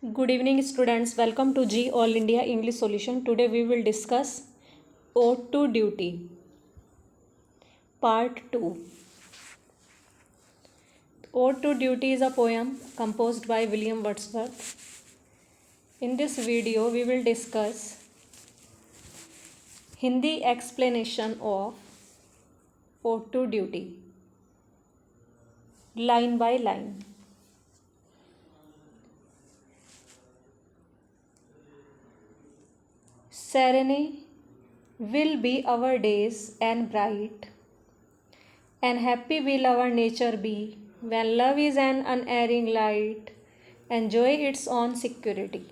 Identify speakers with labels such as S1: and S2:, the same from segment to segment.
S1: Good evening, students. Welcome to G All India English Solution. Today we will discuss Ode to Duty, Part 2. Ode to Duty is a poem composed by William Wordsworth. In this video, we will discuss Hindi explanation of Ode to Duty, line by line. Serene will be our days and bright, and happy will our nature be, when love is an unerring light, and joy its own security.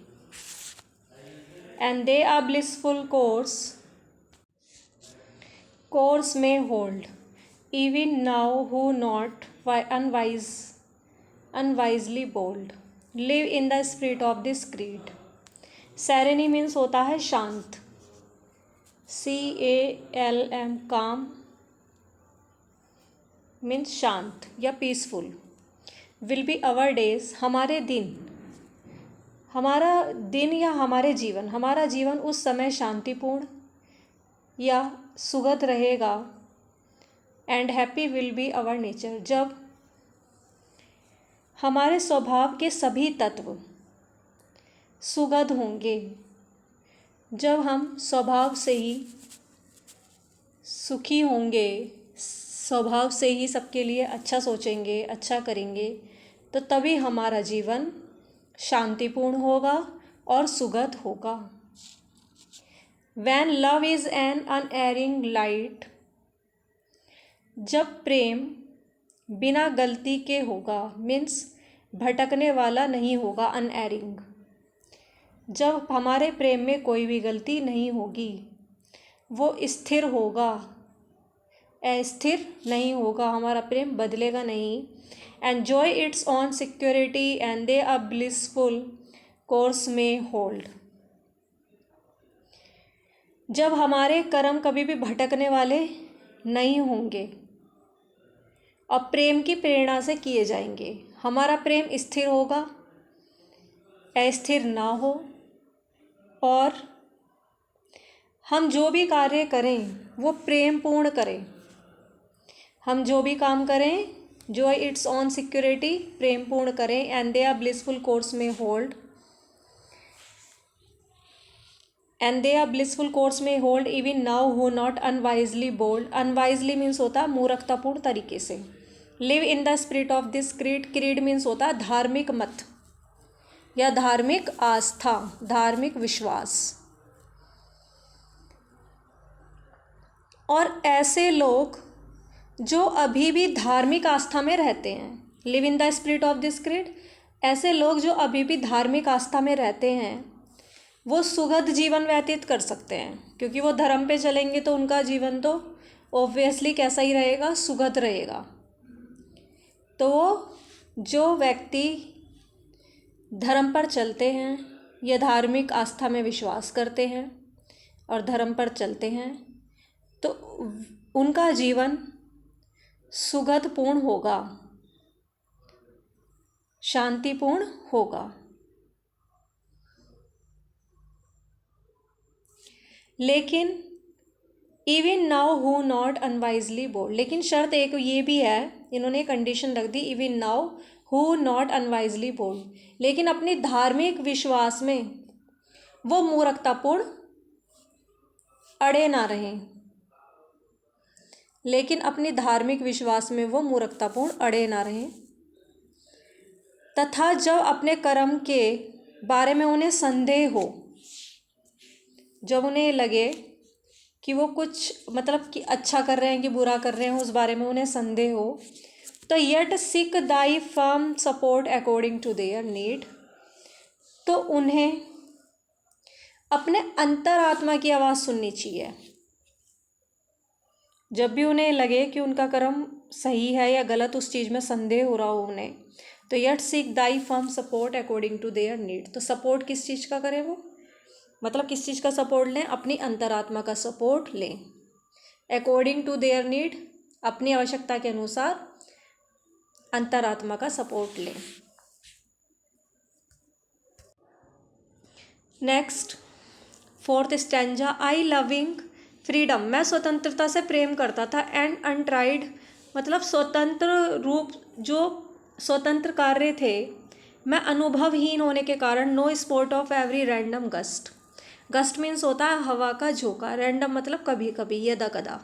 S1: And they a blissful course may hold, even now who not unwisely bold, live in the spirit of this creed. Serene means होता है शांत, CALM, काम means शांत या peaceful. Will be our days, हमारे दिन, हमारा दिन या हमारे जीवन, हमारा जीवन उस समय शांतिपूर्ण या सुगध रहेगा. And happy will be our nature, जब हमारे स्वभाव के सभी तत्व सुगध होंगे, जब हम स्वभाव से ही सुखी होंगे, स्वभाव से ही सबके लिए अच्छा सोचेंगे, अच्छा करेंगे, तो तभी हमारा जीवन शांतिपूर्ण होगा और सुगध होगा. When love is an unerring light, जब प्रेम बिना गलती के होगा, मीन्स भटकने वाला नहीं होगा, अनएरिंग. जब हमारे प्रेम में कोई भी गलती नहीं होगी, वो स्थिर होगा, अस्थिर नहीं होगा, हमारा प्रेम बदलेगा नहीं. Enjoy it's on security and they a blissful course may hold, जब हमारे कर्म कभी भी भटकने वाले नहीं होंगे और प्रेम की प्रेरणा से किए जाएंगे. हमारा प्रेम स्थिर होगा, अस्थिर ना हो, और हम जो भी कार्य करें वो प्रेम पूर्ण करें. हम जो भी काम करें, जो इट्स ऑन सिक्योरिटी, प्रेम पूर्ण करें. And they are blissful course may hold, and they are blissful course may hold even now who not unwisely bold. Unwisely means होता है मूर्खतापूर्ण तरीके से. Live in the spirit of this creed, creed means होता है धार्मिक मत या धार्मिक आस्था, धार्मिक विश्वास. और ऐसे लोग जो अभी भी धार्मिक आस्था में रहते हैं, live in the spirit of this creed, ऐसे लोग जो अभी भी धार्मिक आस्था में रहते हैं, वो सुगध जीवन व्यतीत कर सकते हैं, क्योंकि वो धर्म पे चलेंगे तो उनका जीवन तो ऑब्वियसली कैसा ही रहेगा, सुगध रहेगा. तो वो जो व्यक्ति धर्म पर चलते हैं या धार्मिक आस्था में विश्वास करते हैं और धर्म पर चलते हैं, तो उनका जीवन सुगधपूर्ण होगा, शांतिपूर्ण होगा. लेकिन even now who not unwisely bold, लेकिन शर्त एक ये भी है, इन्होंने कंडीशन रख दी, even now who not unwisely bold, लेकिन अपनी धार्मिक विश्वास में वो मूर्खतापूर्ण अड़े ना रहें. लेकिन अपनी धार्मिक विश्वास में वो मूर्खतापूर्ण अड़े ना रहें. तथा जब अपने कर्म के बारे में उन्हें संदेह हो, जब उन्हें लगे कि वो कुछ मतलब कि अच्छा कर रहे हैं कि बुरा कर रहे हैं, उस बारे में उन्हें संदेह हो, तो yet seek thy firm support according to their need, तो उन्हें अपने अंतरात्मा की आवाज़ सुननी चाहिए. जब भी उन्हें लगे कि उनका कर्म सही है या गलत, उस चीज़ में संदेह हो रहा हो उन्हें, तो yet seek thy firm support according to their need. तो सपोर्ट किस चीज़ का करें वो, मतलब किस चीज़ का सपोर्ट लें, अपनी अंतरात्मा का सपोर्ट लें. अकॉर्डिंग टू देयर नीड, अपनी आवश्यकता के अनुसार अंतरात्मा का सपोर्ट लें. नेक्स्ट फोर्थ स्टैंजा, आई लविंग फ्रीडम, मैं स्वतंत्रता से प्रेम करता था। एंड अनट्राइड मतलब स्वतंत्र रूप, जो स्वतंत्र कार्य थे, मैं अनुभवहीन होने के कारण। No sport of every random gust, gust means होता है हवा का झोंका, रैंडम मतलब कभी कभी, यदा कदा।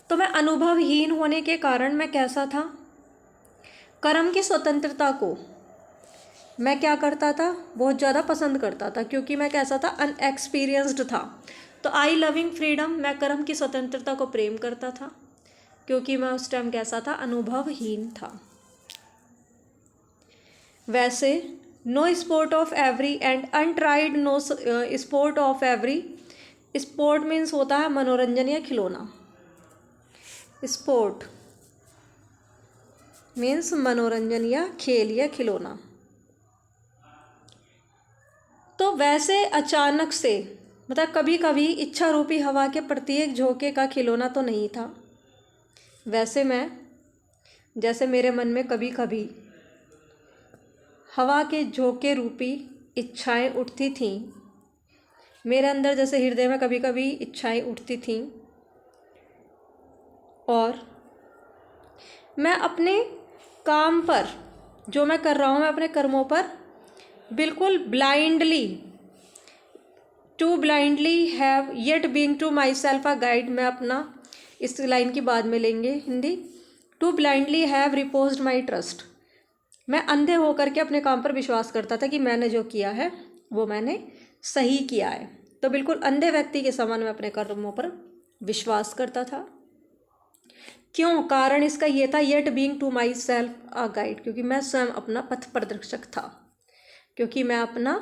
S1: तो मैं अनुभवहीन होने के कारण मैं कैसा था, कर्म की स्वतंत्रता को मैं क्या करता था, बहुत ज़्यादा पसंद करता था, क्योंकि मैं कैसा था, अनएक्सपीरियंस्ड था। तो आई लविंग फ्रीडम, मैं कर्म की स्वतंत्रता को प्रेम करता था, क्योंकि मैं उस टाइम कैसा था, अनुभवहीन था। वैसे no sport of every and untried no sport of every, sport means होता है मनोरंजन या खिलौना, स्पोर्ट मीन्स मनोरंजन या खेल या खिलौना। तो वैसे अचानक से मतलब कभी कभी इच्छा रूपी हवा के प्रत्येक झोंके का खिलौना तो नहीं था। वैसे मैं, जैसे मेरे मन में कभी कभी हवा के झोंके रूपी इच्छाएं उठती थीं, मेरे अंदर जैसे हृदय में कभी कभी इच्छाएं उठती थीं, और मैं अपने काम पर, जो मैं कर रहा हूँ, मैं अपने कर्मों पर बिल्कुल blindly have yet being to my self a guide. मैं अपना, इस लाइन की बाद में लेंगे Hindi, too blindly have reposed my trust, मैं अंधे होकर के अपने काम पर विश्वास करता था कि मैंने जो किया है वो मैंने सही किया है। तो बिल्कुल अंधे व्यक्ति के समान मैं अपने कर्मों पर विश्वास करता था। क्यों, कारण इसका ये था, yet being to my self a guide, क्योंकि मैं स्वयं अपना पथ प्रदर्शक था, क्योंकि मैं अपना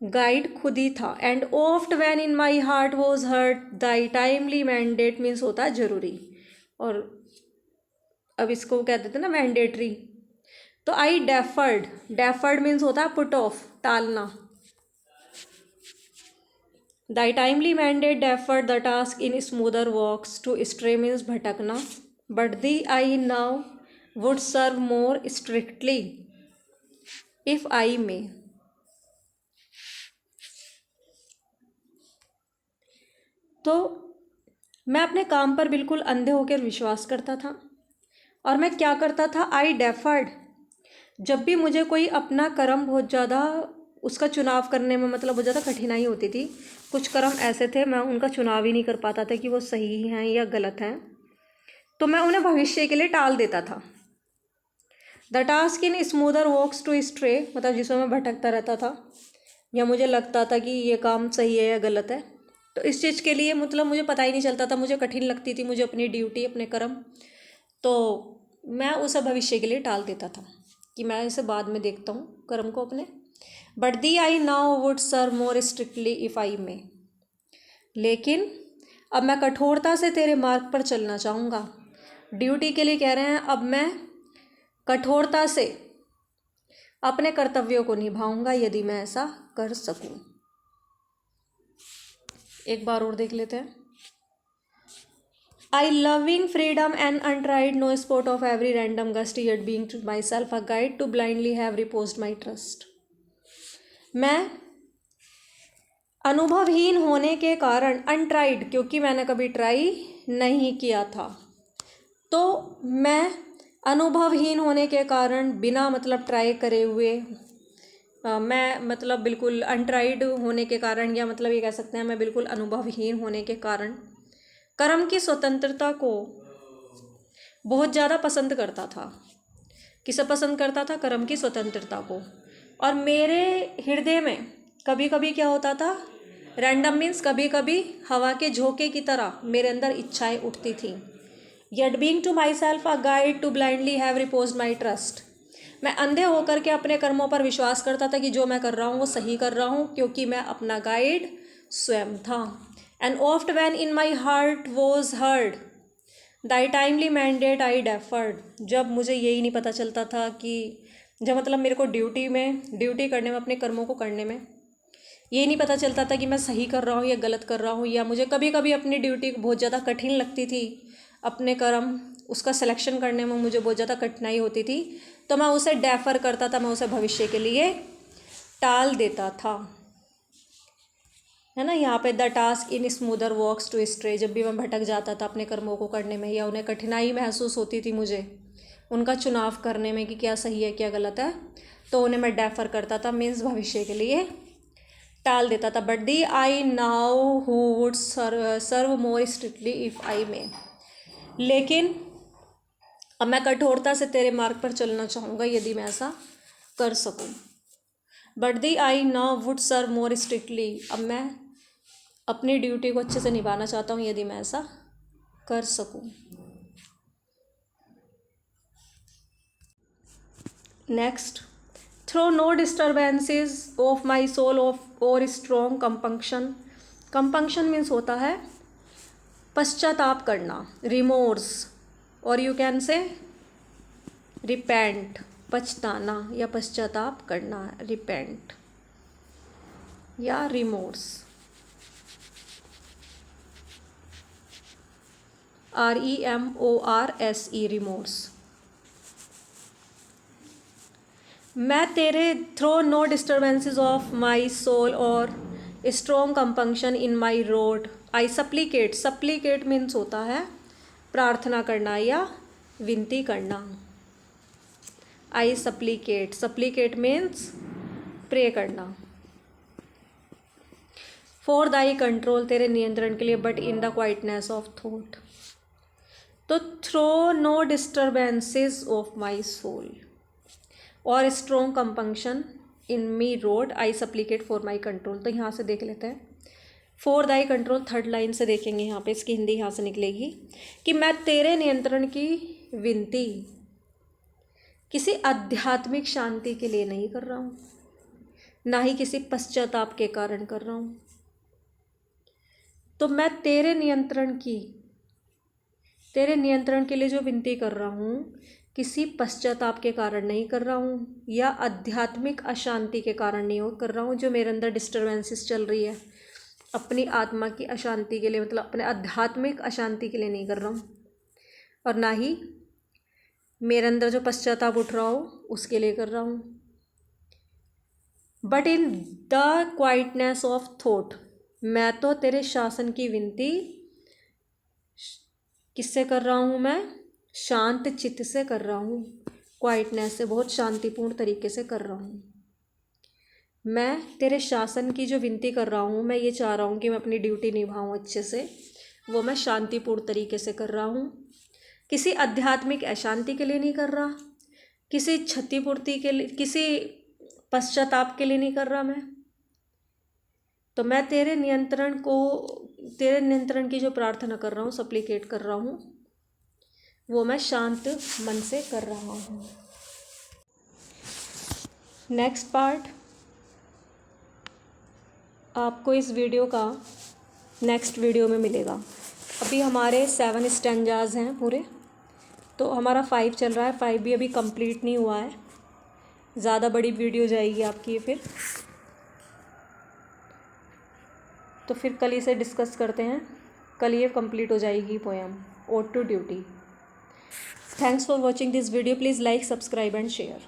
S1: गाइड खुद ही था। And oft when in my heart was heard thy timely mandate means होता है जरूरी, और अब इसको कह देते हैं ना मैंडेटरी। तो आई डेफर्ड मीन्स होता है पुट ऑफ, टालना। Thy timely mandate deferred the task in smoother walks, to stray means भटकना। But thee I now would serve more strictly if I may. तो मैं अपने काम पर बिल्कुल अंधे होकर विश्वास करता था, और मैं क्या करता था, आई डेफर्ड, जब भी मुझे कोई अपना कर्म बहुत ज़्यादा, उसका चुनाव करने में मतलब बहुत ज़्यादा कठिनाई होती थी। कुछ कर्म ऐसे थे मैं उनका चुनाव ही नहीं कर पाता था कि वो सही हैं या गलत हैं, तो मैं उन्हें भविष्य के लिए टाल देता था। The task in smoother walks to stray, मतलब जिसमें मैं भटकता रहता था या मुझे लगता था कि ये काम सही है या गलत है, तो इस चीज़ के लिए मतलब मुझे पता ही नहीं चलता था, मुझे कठिन लगती थी मुझे अपनी ड्यूटी, अपने कर्म, तो मैं उसे भविष्य के लिए टाल देता था कि मैं इसे बाद में देखता हूँ कर्म को अपने। But thee I now would serve more strictly if I may, लेकिन अब मैं कठोरता से तेरे मार्ग पर चलना चाहूँगा। ड्यूटी के लिए कह रहे हैं, अब मैं कठोरता से अपने कर्तव्यों को निभाऊंगा यदि मैं ऐसा कर सकूं। एक बार और देख लेते हैं। I loving freedom and untried no sport of every random gust yet being to my self a guide too blindly have reposed my trust. मैं अनुभवहीन होने के कारण, अनट्राइड क्योंकि मैंने कभी ट्राई नहीं किया था, तो मैं अनुभवहीन होने के कारण बिना मतलब ट्राई करे हुए, मैं मतलब बिल्कुल अनट्राइड होने के कारण, या मतलब ये कह सकते हैं मैं बिल्कुल अनुभवहीन होने के कारण कर्म की स्वतंत्रता को बहुत ज़्यादा पसंद करता था। किसे पसंद करता था? कर्म की स्वतंत्रता को। और मेरे हृदय में कभी कभी क्या होता था, रैंडम मीन्स कभी कभी हवा के झोंके की तरह मेरे अंदर इच्छाएं उठती थीं। Yet being to my self a guide too blindly have reposed my trust, मैं अंधे होकर के अपने कर्मों पर विश्वास करता था कि जो मैं कर रहा हूँ वो सही कर रहा हूँ, क्योंकि मैं अपना गाइड स्वयं था। And oft van in my heart was heard thy timely mandate I deferred, जब मुझे यही नहीं पता चलता था कि, जब मतलब मेरे को ड्यूटी करने में, अपने कर्मों को करने में यही नहीं पता चलता था कि मैं सही कर रहा हूँ या गलत कर रहा हूँ, या मुझे कभी कभी अपनी ड्यूटी बहुत ज़्यादा कठिन लगती थी, अपने कर्म उसका सिलेक्शन करने में मुझे बहुत ज़्यादा कठिनाई होती थी, तो मैं उसे डेफर करता था, मैं उसे भविष्य के लिए टाल देता था। है ना। यहाँ पे the task in smoother walks to stray, जब भी मैं भटक जाता था अपने कर्मों को करने में या उन्हें कठिनाई महसूस होती थी मुझे उनका चुनाव करने में कि क्या सही है क्या गलत है, तो उन्हें मैं डेफर करता था, मीन्स भविष्य के लिए टाल देता था। But thee I now who would serve more strictly if I may, लेकिन अब मैं कठोरता से तेरे मार्ग पर चलना चाहूँगा यदि मैं ऐसा कर सकूँ। But thee I now would serve more strictly, अब मैं अपनी ड्यूटी को अच्छे से निभाना चाहता हूँ यदि मैं ऐसा कर सकूँ। Next, through no disturbances of my soul of or strong compunction. Compunction means होता है पश्चाताप करना, रिमोर्स, और यू कैन से रिपेंट, पछताना या पश्चाताप करना, रिपेंट या रिमोर्स, REMORSE, रिमोर्स। मैं तेरे through no disturbances of my soul or strong compunction in my wrought I supplicate. Supplicate means होता है प्रार्थना करना या विनती करना। I supplicate, supplicate means pray करना। फॉर दाई कंट्रोल, तेरे नियंत्रण के लिए, but in the quietness of thought. तो through no disturbances of my soul or strong compunction in me wrought I supplicate for my control. तो यहाँ से देख लेते हैं, for thy control third line से देखेंगे, यहाँ पे इसकी हिंदी यहाँ से निकलेगी कि मैं तेरे नियंत्रण की विनती किसी आध्यात्मिक शांति के लिए नहीं कर रहा हूँ, ना ही किसी पश्चाताप के कारण कर रहा हूँ। तो मैं तेरे नियंत्रण के लिए जो विनती कर रहा हूँ किसी पश्चाताप के कारण नहीं कर रहा हूँ या आध्यात्मिक अशांति के कारण नहीं कर रहा हूँ, जो मेरे अंदर डिस्टर्बेंसेस चल रही है अपनी आत्मा की अशांति के लिए, मतलब अपने आध्यात्मिक अशांति के लिए नहीं कर रहा हूँ, और ना ही मेरे अंदर जो पश्चाताप उठ रहा हो उसके लिए कर रहा हूँ। But in the quietness of thought, मैं तो तेरे शासन की विनती किससे कर रहा हूँ, मैं शांत चित्त से कर रहा हूँ, क्वाइटनेस से, बहुत शांतिपूर्ण तरीके से कर रहा हूँ। मैं तेरे शासन की जो विनती कर रहा हूँ, मैं ये चाह रहा हूँ कि मैं अपनी ड्यूटी निभाऊँ अच्छे से, वो मैं शांतिपूर्ण तरीके से कर रहा हूँ, किसी आध्यात्मिक अशांति के लिए नहीं कर रहा, किसी क्षतिपूर्ति के लिए, किसी पश्चाताप के लिए नहीं कर रहा मैं। तो मैं तेरे नियंत्रण की जो प्रार्थना कर रहा हूँ, सप्लीकेट कर रहा हूँ, वो मैं शांत मन से कर रहा हूँ। नेक्स्ट पार्ट आपको इस वीडियो का नेक्स्ट वीडियो में मिलेगा। अभी हमारे 7 स्टैंजाज हैं पूरे, तो हमारा 5 चल रहा है, 5 भी अभी कंप्लीट नहीं हुआ है, ज़्यादा बड़ी वीडियो जाएगी आपकी फिर। तो फिर कल इसे डिस्कस करते हैं, कल ये कंप्लीट हो जाएगी poem ode to duty. Thanks for watching this video, please like, subscribe and share.